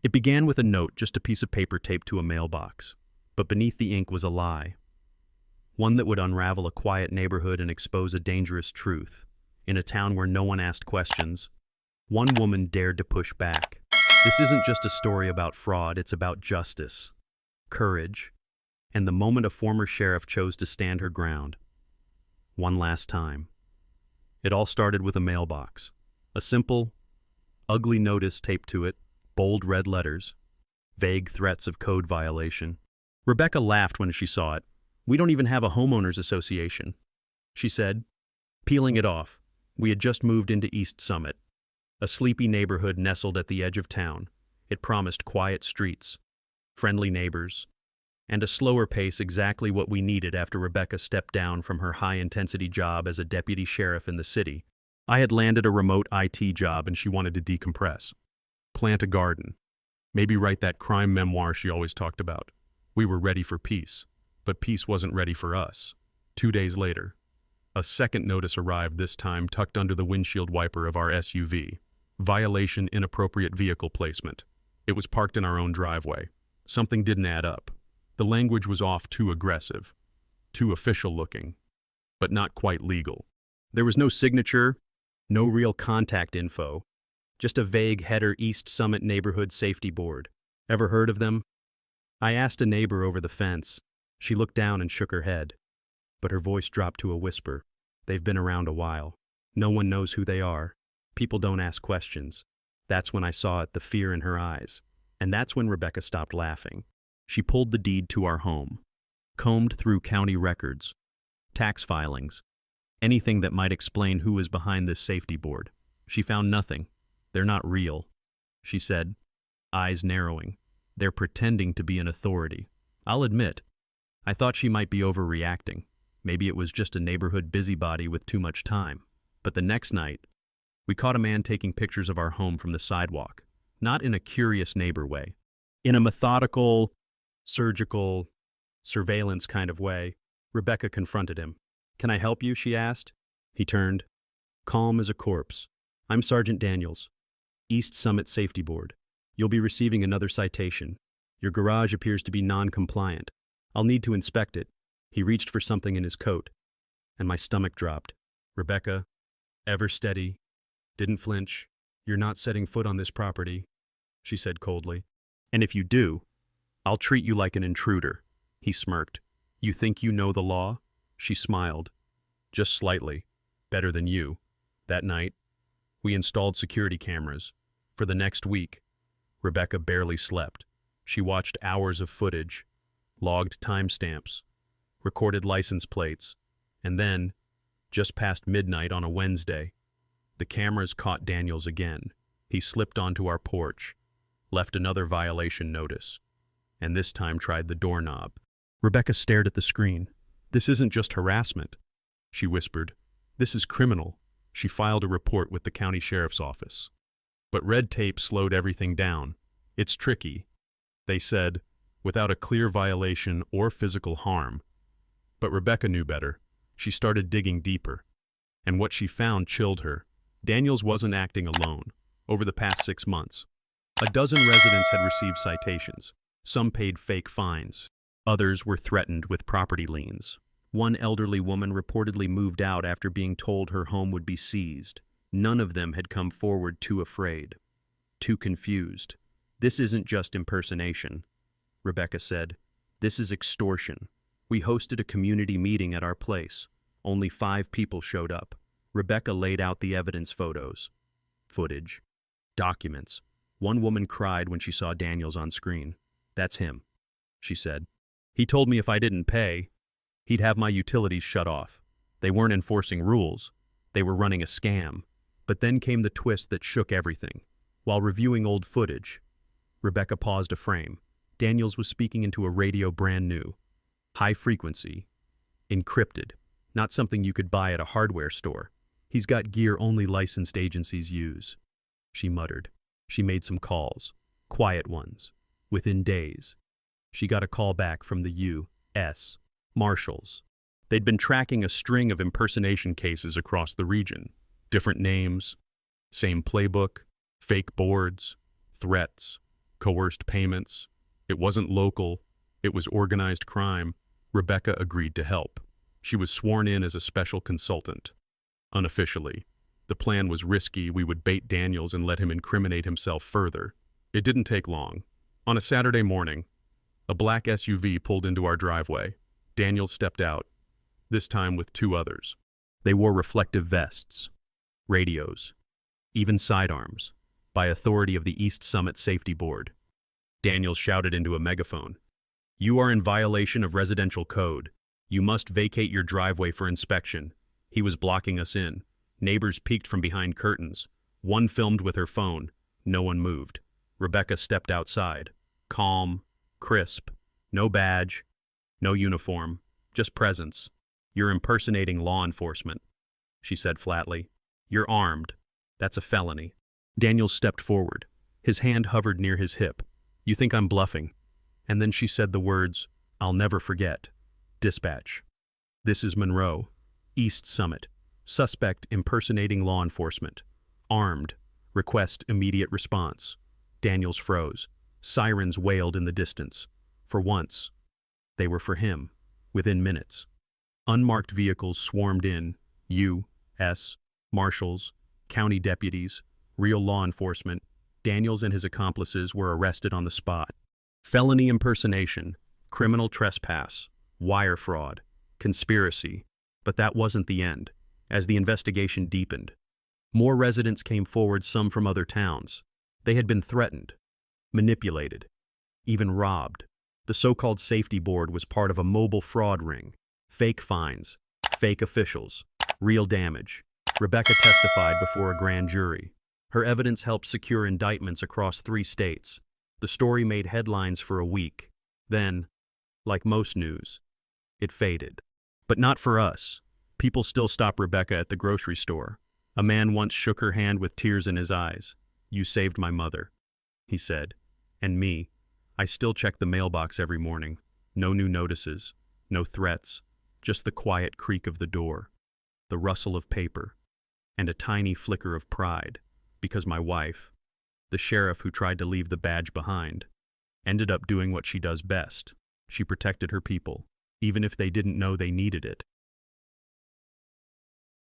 It began with a note, just a piece of paper taped to a mailbox. But beneath the ink was a lie. One that would unravel a quiet neighborhood and expose a dangerous truth. In a town where no one asked questions, one woman dared to push back. This isn't just a story about fraud, it's about justice, courage, and the moment a former sheriff chose to stand her ground. One last time. It all started with a mailbox. A simple, ugly notice taped to it, bold red letters, vague threats of code violation. Rebecca laughed when she saw it. "We don't even have a homeowners association," she said, peeling it off. We had just moved into East Summit, a sleepy neighborhood nestled at the edge of town. It promised quiet streets, friendly neighbors, and a slower pace, exactly what we needed after Rebecca stepped down from her high-intensity job as a deputy sheriff in the city. I had landed a remote IT job and she wanted to decompress. Plant a garden. Maybe write that crime memoir she always talked about. We were ready for peace, but peace wasn't ready for us. 2 days later, a second notice arrived, this time tucked under the windshield wiper of our SUV. Violation, inappropriate vehicle placement. It was parked in our own driveway. Something didn't add up. The language was off, too aggressive, too official looking, but not quite legal. There was no signature, no real contact info, just a vague header, East Summit Neighborhood Safety Board. Ever heard of them? I asked a neighbor over the fence. She looked down and shook her head, but her voice dropped to a whisper. They've been around a while. No one knows who they are. People don't ask questions. That's when I saw it, the fear in her eyes. And that's when Rebecca stopped laughing. She pulled the deed to our home, combed through county records, tax filings, anything that might explain who was behind this safety board. She found nothing. They're not real, she said, eyes narrowing. They're pretending to be an authority. I'll admit, I thought she might be overreacting. Maybe it was just a neighborhood busybody with too much time. But the next night, we caught a man taking pictures of our home from the sidewalk, not in a curious neighbor way. In a methodical, surgical, surveillance kind of way, Rebecca confronted him. "Can I help you?" she asked. He turned, calm as a corpse. "I'm Sergeant Daniels, East Summit Safety Board. You'll be receiving another citation. Your garage appears to be non-compliant. I'll need to inspect it." He reached for something in his coat, and my stomach dropped. Rebecca, ever steady, didn't flinch. "You're not setting foot on this property," she said coldly. "And if you do, I'll treat you like an intruder." He smirked. "You think you know the law?" She smiled. "Just slightly. Better than you." That night, we installed security cameras. For the next week, Rebecca barely slept. She watched hours of footage, logged timestamps, recorded license plates, and then, just past midnight on a Wednesday, the cameras caught Daniels again. He slipped onto our porch, left another violation notice, and this time tried the doorknob. Rebecca stared at the screen. "This isn't just harassment," she whispered. "This is criminal." She filed a report with the county sheriff's office. But red tape slowed everything down. "It's tricky," they said, "without a clear violation or physical harm." But Rebecca knew better. She started digging deeper. And what she found chilled her. Daniels wasn't acting alone. Over the past 6 months, a dozen residents had received citations. Some paid fake fines. Others were threatened with property liens. One elderly woman reportedly moved out after being told her home would be seized. None of them had come forward, too afraid, too confused. "This isn't just impersonation," Rebecca said. "This is extortion. We hosted a community meeting at our place. Only 5 people showed up." Rebecca laid out the evidence, footage, documents. One woman cried when she saw Daniels on screen. "That's him," she said. "He told me if I didn't pay, he'd have my utilities shut off." They weren't enforcing rules. They were running a scam. But then came the twist that shook everything. While reviewing old footage, Rebecca paused a frame. Daniels was speaking into a radio, brand new, high frequency, encrypted, not something you could buy at a hardware store. "He's got gear only licensed agencies use," she muttered. She made some calls, quiet ones. Within days, she got a call back from the U.S. Marshals. They'd been tracking a string of impersonation cases across the region. Different names, same playbook, fake boards, threats, coerced payments. It wasn't local, it was organized crime. Rebecca agreed to help. She was sworn in as a special consultant. Unofficially, the plan was risky. We would bait Daniels and let him incriminate himself further. It didn't take long. On a Saturday morning, a black SUV pulled into our driveway. Daniels stepped out, this time with two others. They wore reflective vests, radios, even sidearms, by authority of the East Summit Safety Board. Daniels shouted into a megaphone, "You are in violation of residential code. You must vacate your driveway for inspection." He was blocking us in. Neighbors peeked from behind curtains. One filmed with her phone. No one moved. Rebecca stepped outside, calm, crisp, no badge, no uniform, just presence. "You're impersonating law enforcement," she said flatly. "You're armed. That's a felony." Daniels stepped forward. His hand hovered near his hip. "You think I'm bluffing?" And then she said the words, I'll never forget. Dispatch. "This is Monroe, East Summit. Suspect impersonating law enforcement. Armed. Request immediate response." Daniels froze. Sirens wailed in the distance. For once, they were for him. Within minutes, unmarked vehicles swarmed in. U.S. Marshals, county deputies, real law enforcement. Daniels and his accomplices were arrested on the spot. Felony impersonation, criminal trespass, wire fraud, conspiracy. But that wasn't the end. As the investigation deepened, more residents came forward, some from other towns. They had been threatened, manipulated, even robbed. The so-called safety board was part of a mobile fraud ring. Fake fines, fake officials, real damage. Rebecca testified before a grand jury. Her evidence helped secure indictments across 3 states. The story made headlines for a week. Then, like most news, it faded. But not for us. People still stop Rebecca at the grocery store. A man once shook her hand with tears in his eyes. "You saved my mother," he said. "And me. I still check the mailbox every morning. No new notices, no threats, just the quiet creak of the door, the rustle of paper, and a tiny flicker of pride, because my wife, the sheriff who tried to leave the badge behind, ended up doing what she does best. She protected her people, even if they didn't know they needed it."